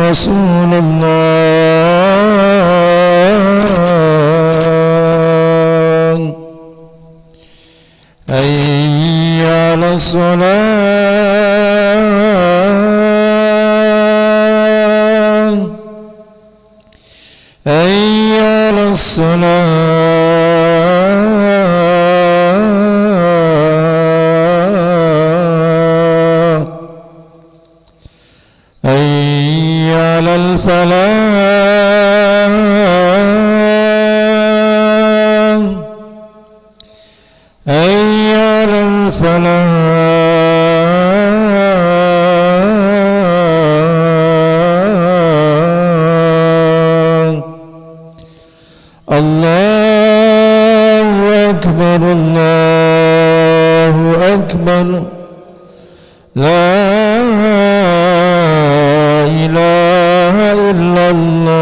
رسول الله حي على الصلاة حي على الصلاة حي على الفلاح حي على الفلاح الله أكبر الله أكبر لا إله إلا الله.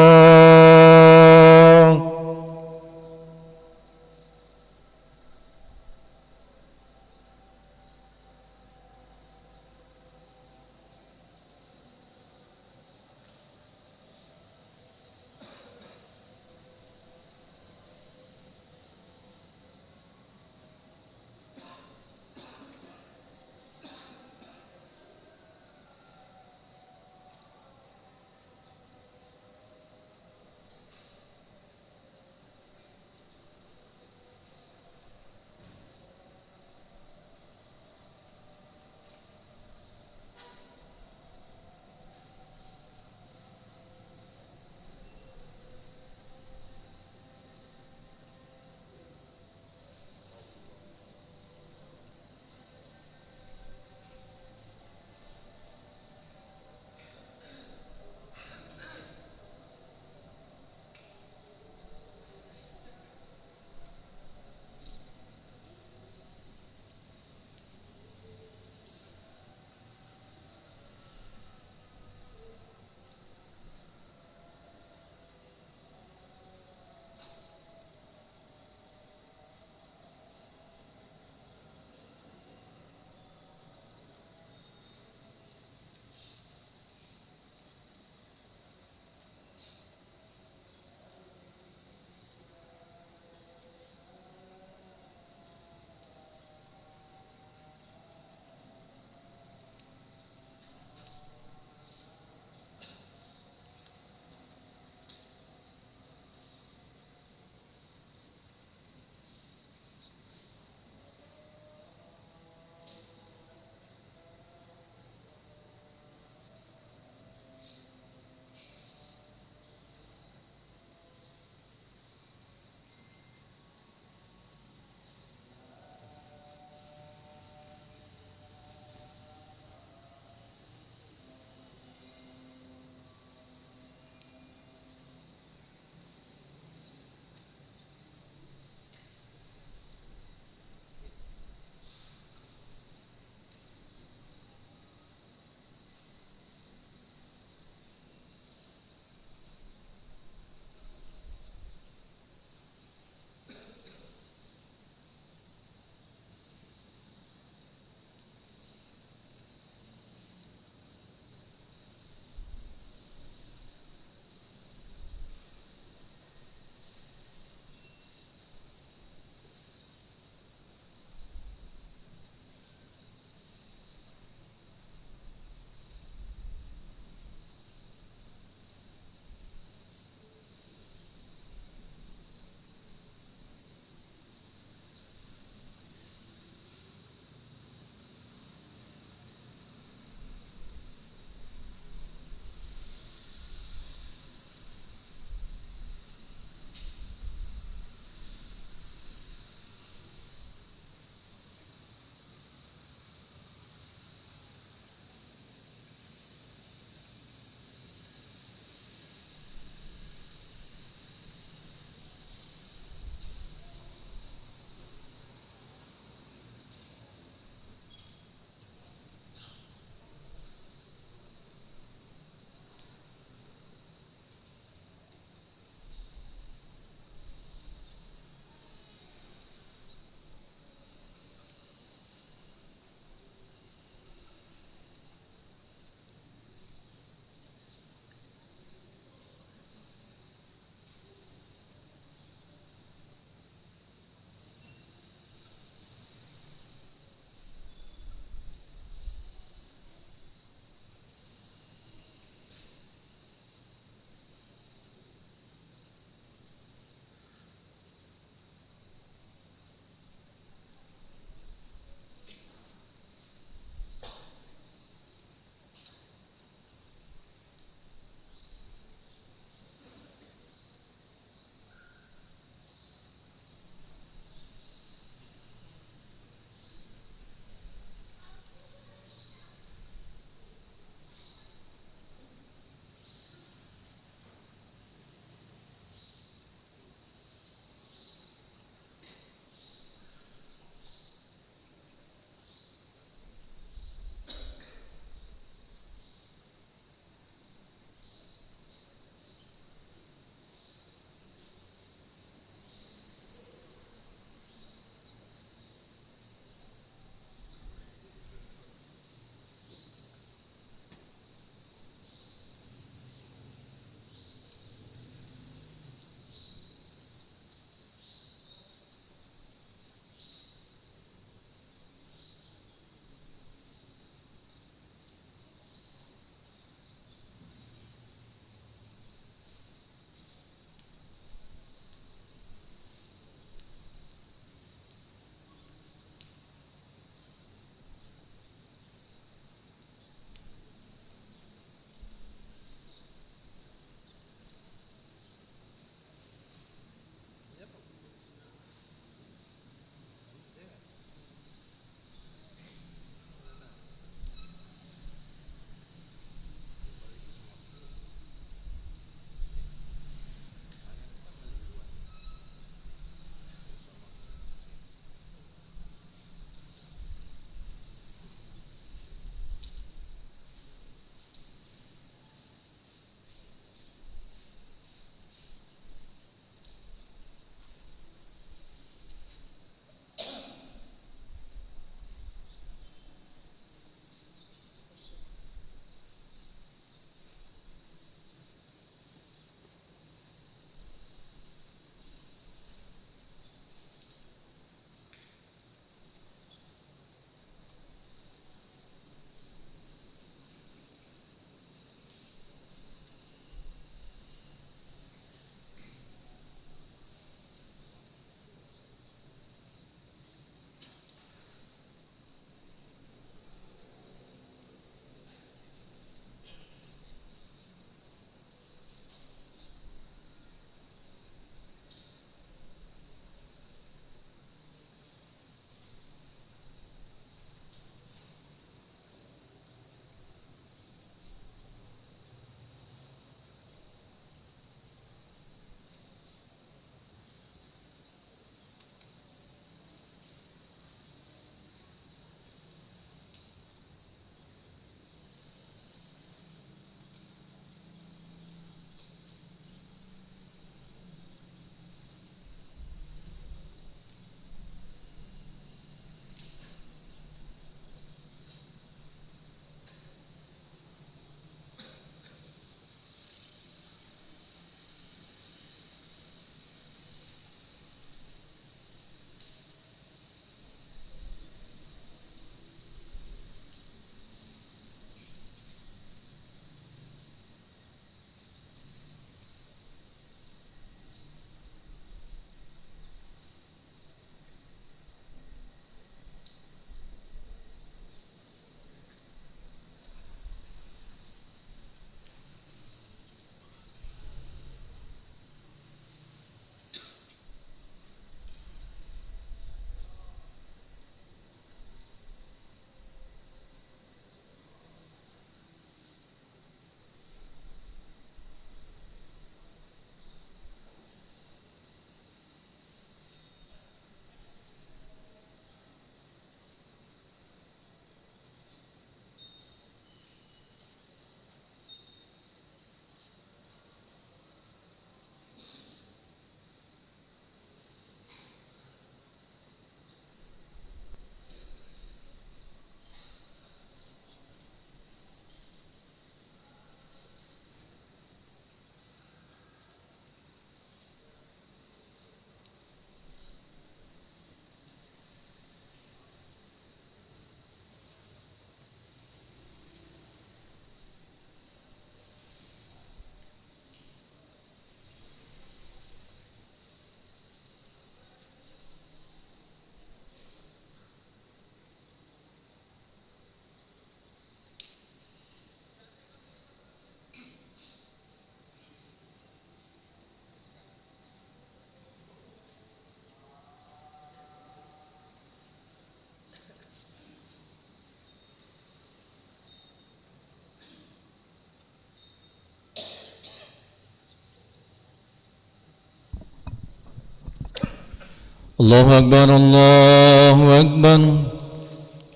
الله أكبر الله أكبر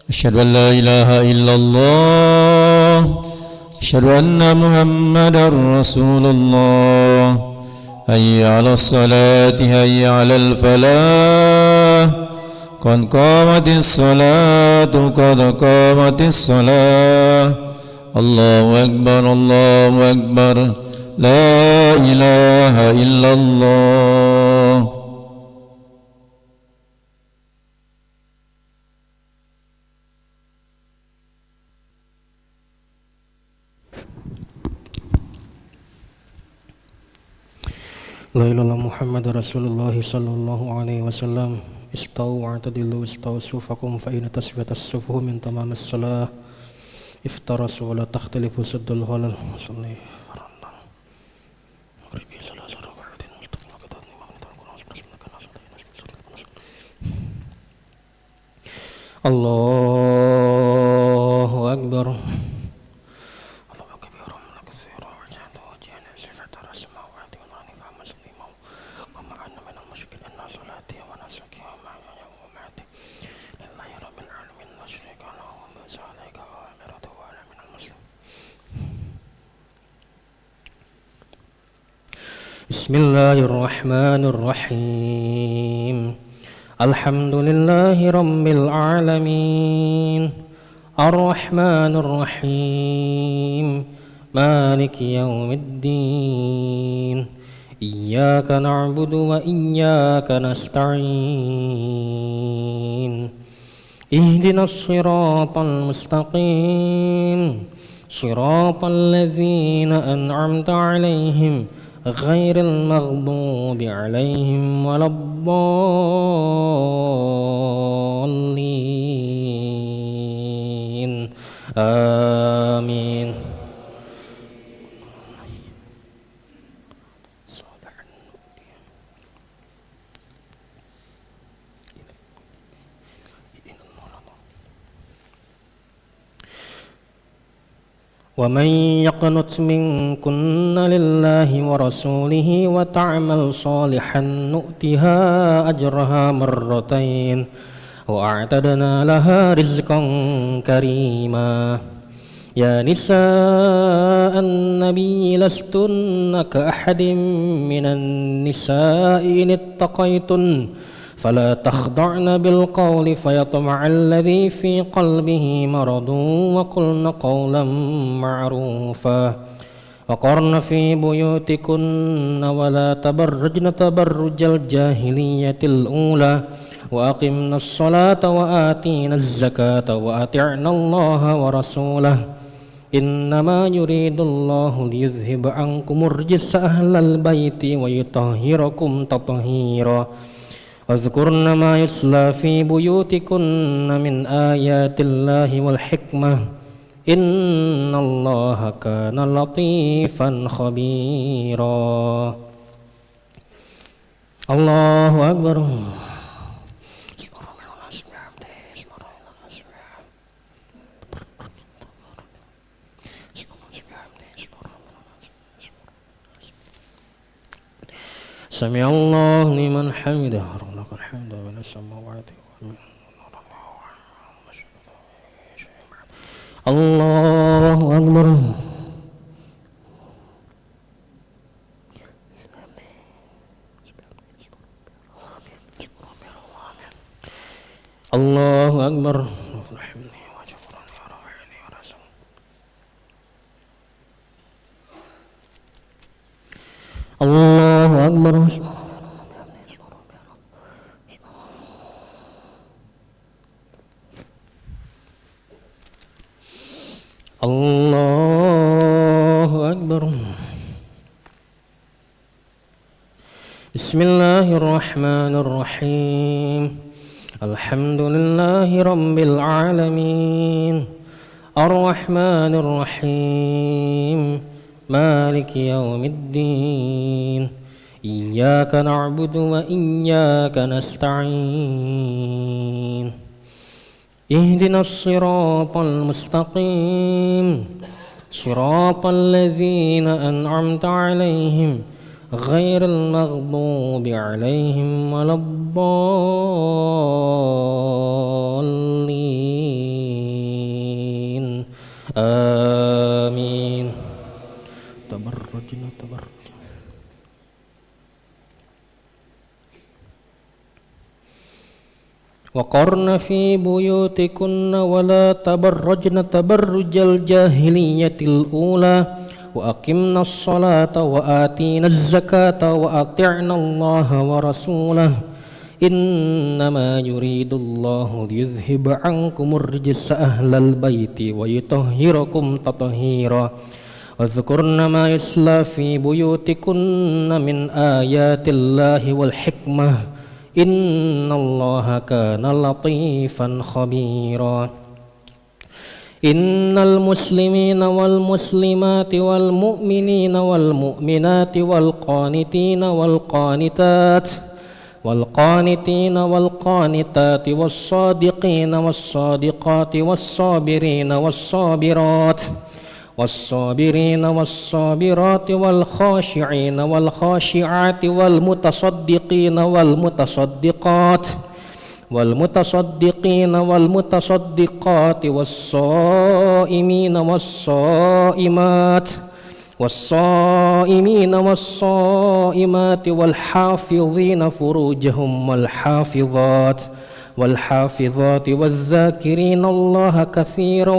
أشهد أن لا إله إلا الله أشهد أن محمدا رسول الله حي على الصلاة حي على الفلاح قد قامت الصلاة قد قامت الصلاة الله أكبر الله أكبر لا إله إلا الله. La ilaha Muhammad Rasulullah sallallahu alaihi wasallam. Istawu wa'tadilu istawu sufakum fa inna tasbiyata as-sufuh min tamam as-salah. Iftarasu wa la takhtalifu suddul ghalal. Salli faranda. Qaribi sallallahu alaihi wasallam. Allahu akbar. Bismillahirrahmanirrahim. Alhamdulillahi rabbil alamin. Ar-Rahmanir-Rahim. Maliki yaumiddin. Iyyaka na'budu wa iyyaka nasta'in. Ihdinas siratal mustaqim. Siratal ladzina an'amta 'alaihim ghairil maghdubi 'alaihim waladdallin. Amin. ومن يقنت منكن لله ورسوله وتعمل صالحا نؤتها أجرها مرتين وأعتدنا لها رزقا كريما. يا نساء النبي لستن كأحد من النساء إن اتقيتن فلا تخضعن بالقول فيطمع الذي في قلبه مرض وقلن قولا معروفا وقرن في بيوتكن ولا تبرجن تبرج الجاهلية الأولى وأقمنا الصلاة وآتينا الزكاة وأطعنا الله ورسوله إنما يريد الله ليذهب عنكم الرجس أهل البيت ويطهركم تطهيرا. واذكرن ما يتلى في بيوتكن من آيات الله والحكمة إن الله كان لطيفا خبيرا. الله أكبر. سمع الله لمن حمده. لك الحمد من السماوات الله أكبر. الله أكبر. الله أكبر. الله أكبر. بسم الله الرحمن الرحيم. الحمد لله رب العالمين. الرحمن الرحيم. مالك يوم الدين. إياك نعبد وإياك نستعين. اهدنا الصراط المستقيم. صراط الذين أنعمت عليهم غير المغضوب عليهم ولا الضالين آمين. تبرجنا وقرن في بيوتكن ولا تبرجن تبرج الجاهلية الأولى وأقمنا الصلاة وآتينا الزكاة وأطعنا الله ورسوله إنما يريد الله ليذهب عنكم الرجس أهل البيت ويطهركم تطهيرا واذكرن ما يتلى في بيوتكن من آيات الله والحكمة إن الله كان لطيفا خبيرا. إن المسلمين والمسلمات والمؤمنين والمؤمنات والقانتين والقانتات والصادقين والصادقات والصابرين والصابرات والخاشعين والخاشعات والمتصدقين والمتصدقات والصائمين والصائمات والحافظين فروجهم والحافظات والذاكرين الله كثيرا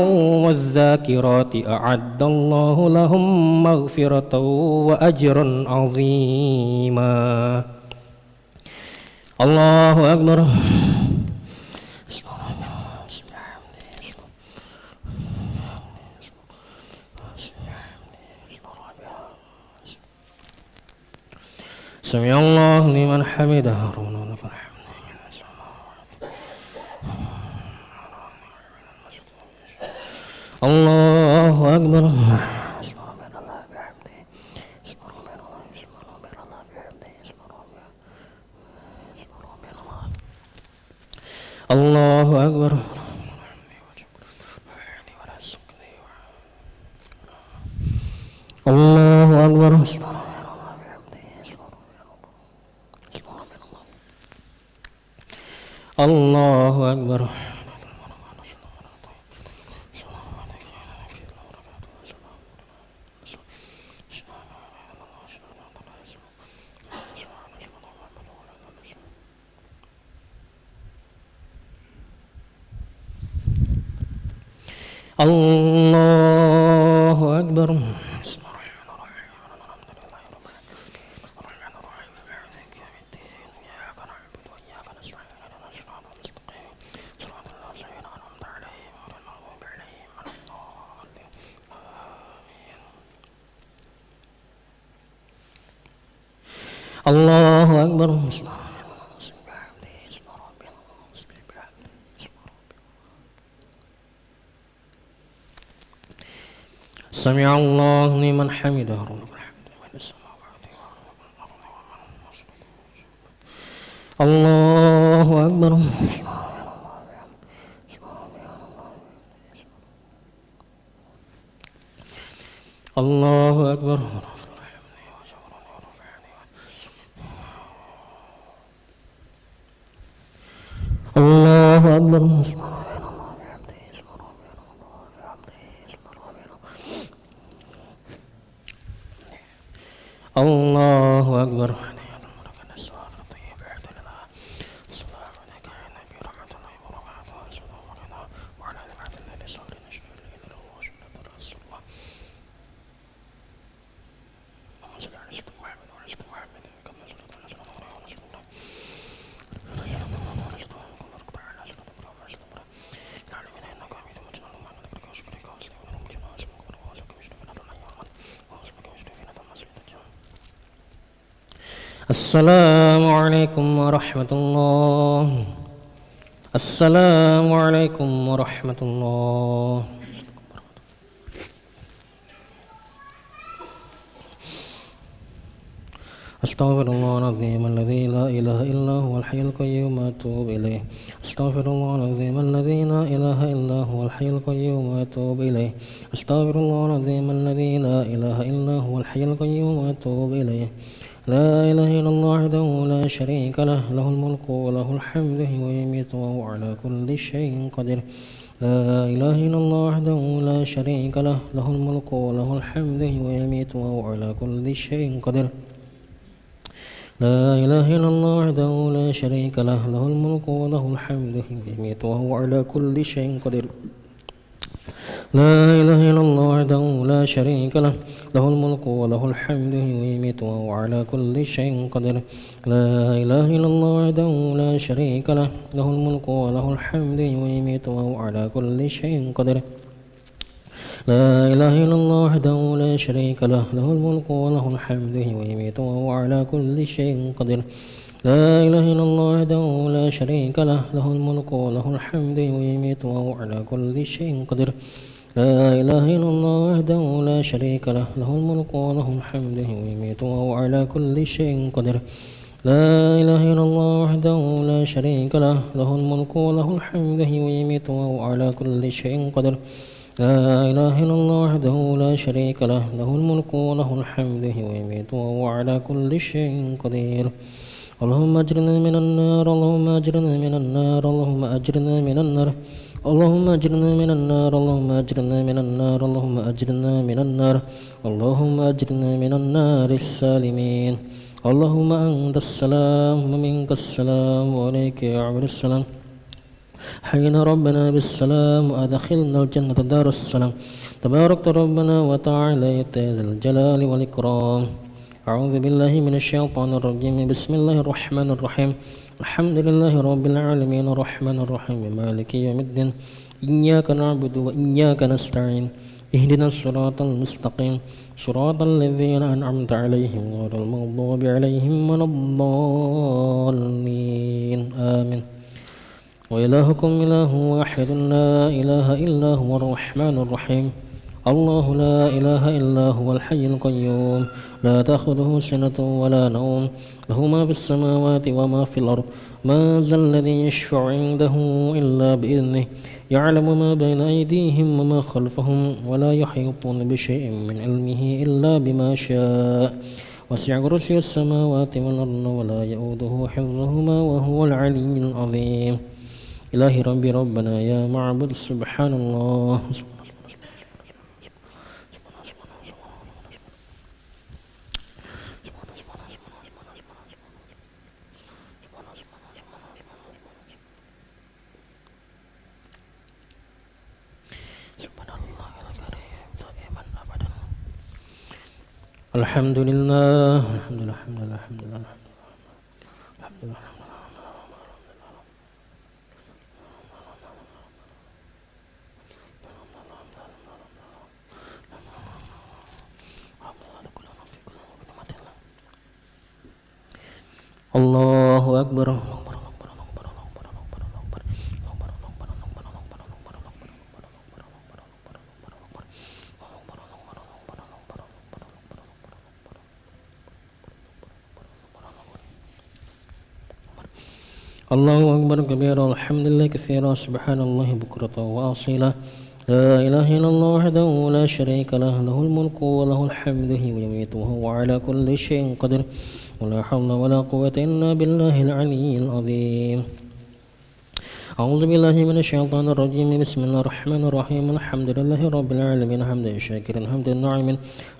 والذاكرات أعد الله لهم مغفرة وأجرا عظيما. الله أكبر. سمع الله لمن حمده. الله أكبر. الله أكبر. الله أكبر. الله أكبر. الله أكبر. الله أكبر. سمع الله لمن حمده. الله أكبر. الله أكبر. الله أكبر. الله أكبر. السلام عليكم ورحمة الله. السلام عليكم ورحمة الله. أستغفر الله العظيم الذي لا إله إلا هو الحي القيوم وأتوب إليه. أستغفر الله العظيم الذي لا إله إلا هو الحي القيوم وأتوب إليه. أستغفر الله العظيم الذي لا إله إلا هو الحي القيوم وأتوب إليه. لا إله إلا الله وحده لا شريك له له الملك وله الحمد يحيي ويميت وهو على كل شيء قدير لا إله إلا الله وحده لا شريك له له الملك وله الحمد يحيي ويميت وهو على كل شيء قدير لا إله إلا الله وحده لا شريك له له الملك وله الحمد يحيي ويميت وهو على كل شيء قدير لا إله إلا الله وحده لا شريك له له الملك وله الحمد يحيي ويميت وهو على كل شيء قدير لا إله إلا الله وحده لا شريك له له الملك وله الحمد يحيي ويميت وهو على كل شيء قدير لا إله إلا الله وحده لا شريك له له الملك وله الحمد يحيي ويميت وهو على كل شيء قدير لا إله إلا الله وحده لا شريك له له الملك وله الحمد يحيي ويميت وهو على كل شيء قدير لا إله إلا الله وحده لا شريك له له الملك وله الحمد يحيي ويميت وهو على كل شيء قدير لا إله إلا الله وحده لا شريك له له الملك وله الحمد يحيي ويميت وهو على كل شيء قدير لا إله إلا الله وحده لا شريك له له الملك وله الحمد يحيي ويميت وهو على كل شيء قدير اللهم أجرنا من النار اللهم أجرنا من النار اللهم أجرنا من النار اللهم أجرنا من النار اللهم أجرنا من النار اللهم أجرنا من النار اللهم أجرنا من النار السالمين اللهم أنت السلام ومنك السلام وعليك يعود السلام حين ربنا بالسلام وأدخلنا الجنة دار السلام تباركت ربنا وتعالى ذا الجلال والإكرام أعوذ بالله من الشيطان الرجيم بسم الله الرحمن الرحيم الحمد لله رب العالمين الرحمن الرحيم مالك يوم الدين إياك نعبد وإياك نستعين اهدنا الصراط المستقيم صراط الذين أنعمت عليهم غير المغضوب عليهم ولا الضالين آمين وإلهكم إله واحد لا إله إلا هو الرحمن الرحيم الله لا إله إلا هو الحي القيوم لا تأخذه سنة ولا نوم له ما في السماوات وما في الأرض ما ذا الذي يشفع عنده إلا بإذنه يعلم ما بين أيديهم وما خلفهم ولا يحيطون بشيء من علمه إلا بما شاء وسع كرسي السماوات والأرض ولا يؤوده حفظهما وهو العلي العظيم إلهي ربي ربنا يا معبد سبحان الله الحمد لله الحمد لله الحمد لله الحمد لله الحمد لله الله أكبر الله أكبر كبيرا الحمد لله كثيرا سبحان الله بكرة وأصيلا لا إله إلا الله وحده لا شريك له له الملك وله الحمد يحيي ويميت وهو على كل شيء قدير ولا حول ولا قوة إلا بالله العلي العظيم أعوذ بالله من الشيطان الرجيم بسم الله الرحمن الرحيم الحمد لله رب العالمين حمدا شاكرا حمدا ناعما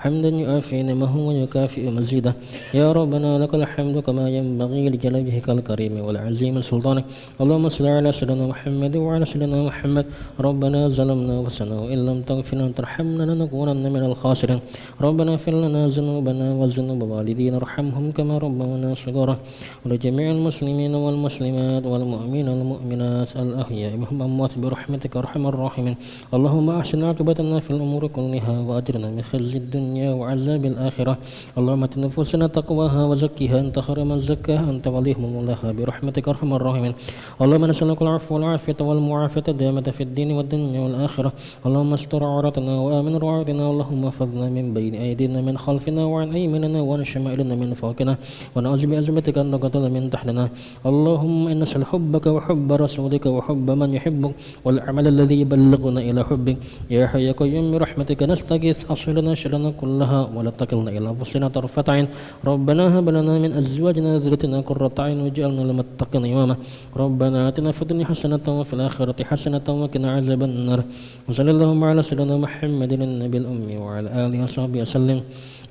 حمدا يؤافي نعمه ويكافئ مزيدا يا ربنا لك الحمد كما ينبغي لجلال وجهك الكريم والعظيم سلطانك اللهم صل على سيدنا محمد وعلى سيدنا محمد ربنا ظلمنا أنفسنا وإن لم تغفر لنا وترحمنا لنكونن من الخاسرين ربنا اغفر لنا ذنوبنا وذنوب والدينا ارحمهم كما ربونا صغارا ولجميع المسلمين والمسلمات والمؤمنين والمؤمنات الأحياء منهم الأموات برحمتك أرحم الراحمين اللهم أحسن عاقبتنا في الأمور كلها وأجرنا من خزي الدنيا وعذاب الآخرة اللهم آت نفوسنا تقواها وزكها أنت خير من زكاها أنت وليهم مولاها برحمتك أرحم الراحمين اللهم نسألك العفو والعافية والمعافاة الدائمة في الدين والدنيا والآخرة اللهم استر عوراتنا وآمن روعاتنا اللهم احفظنا من بين أيدينا من خلفنا وعن أيماننا وعن شمائلنا من فوقنا ونعوذ بعظمتك أن نقتل من تحتنا اللهم إن نسأل حبك وحب رسولك بغضك وحب من يحبك والعمل الذي يبلغنا إلى حبك يا حي يا قيوم برحمتك نستغيث أصل لنا شرنا كلها ولا تكلنا إلى أنفسنا طرفة عين ربنا هب لنا من أزواجنا وذريتنا قرة أعين واجعلنا للمتقين إماما ربنا آتنا في الدنيا حسنة وفي الآخرة حسنة وقنا عذاب النار وصلى اللهم على سيدنا محمد النبي الأمي وعلى آله وصحبه وسلم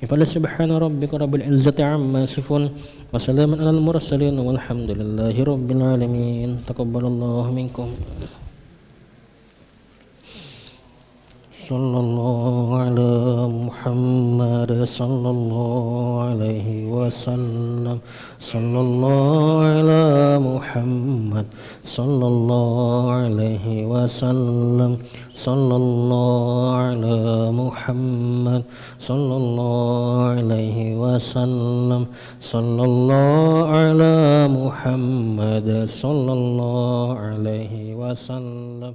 فلسبحان ربك رب العزة عما يصفون وسلام على المرسلين والحمد لله رب العالمين تقبل الله منكم صلى الله على محمد صلى الله عليه وسلم صلى الله على محمد صلى الله عليه وسلم صلى الله على محمد صلى الله عليه وسلم صلى الله على محمد صلى الله عليه وسلم